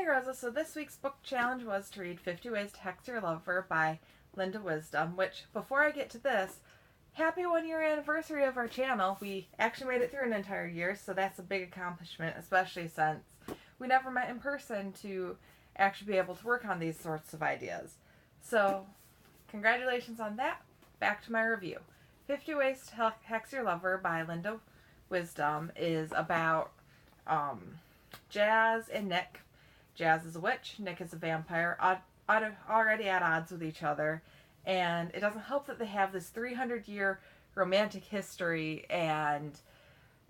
morning, Rosa. So this week's book challenge was to read 50 Ways to Hex Your Lover by Linda Wisdom, which, before I get to this, happy 1 year anniversary of our channel. We actually made it through an entire year, so that's a big accomplishment, especially since we never met in person to actually be able to work on these sorts of ideas. So, congratulations on that. Back to my review. 50 Ways to Hex Your Lover by Linda Wisdom is about Jazz and Nick. Jazz is a witch, Nick is a vampire, already at odds with each other, and it doesn't help that they have this 300-year romantic history, and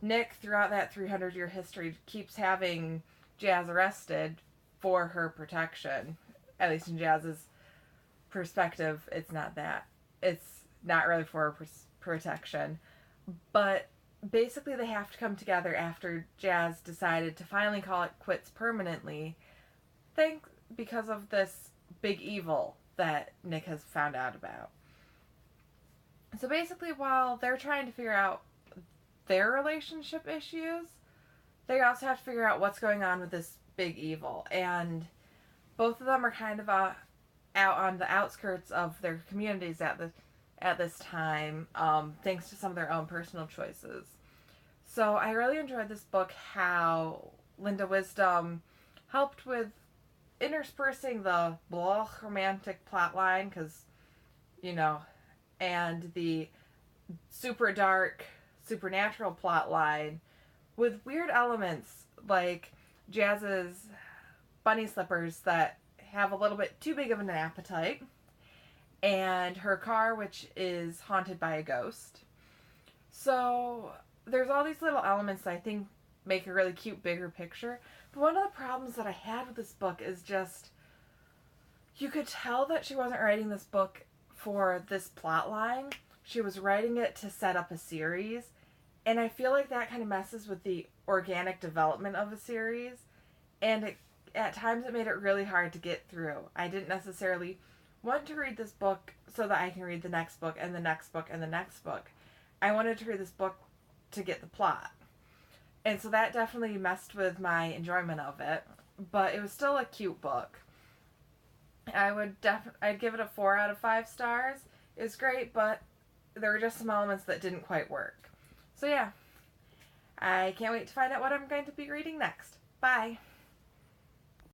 Nick, throughout that 300-year history, keeps having Jazz arrested for her protection. At least in Jazz's perspective, it's not that. It's not really for her protection. But basically they have to come together after Jazz decided to finally call it quits permanently, because of this big evil that Nick has found out about. So basically, while they're trying to figure out their relationship issues, they also have to figure out what's going on with this big evil. And both of them are kind of out on the outskirts of their communities at this time, thanks to some of their own personal choices. So I really enjoyed this book, how Linda Wisdom helped with interspersing the blah romantic plotline, because, and the super dark supernatural plotline with weird elements like Jazz's bunny slippers that have a little bit too big of an appetite, and her car, which is haunted by a ghost. So there's all these little elements that I think make a really cute bigger picture. But one of the problems that I had with this book is just, you could tell that she wasn't writing this book for this plot line. She was writing it to set up a series, and I feel like that kind of messes with the organic development of a series, and at times it made it really hard to get through. I didn't necessarily want to read this book so that I can read the next book and the next book and the next book. I wanted to read this book to get the plot. And so that definitely messed with my enjoyment of it, but it was still a cute book. I'd give it a 4 out of 5 stars. It was great, but there were just some elements that didn't quite work. So yeah, I can't wait to find out what I'm going to be reading next. Bye!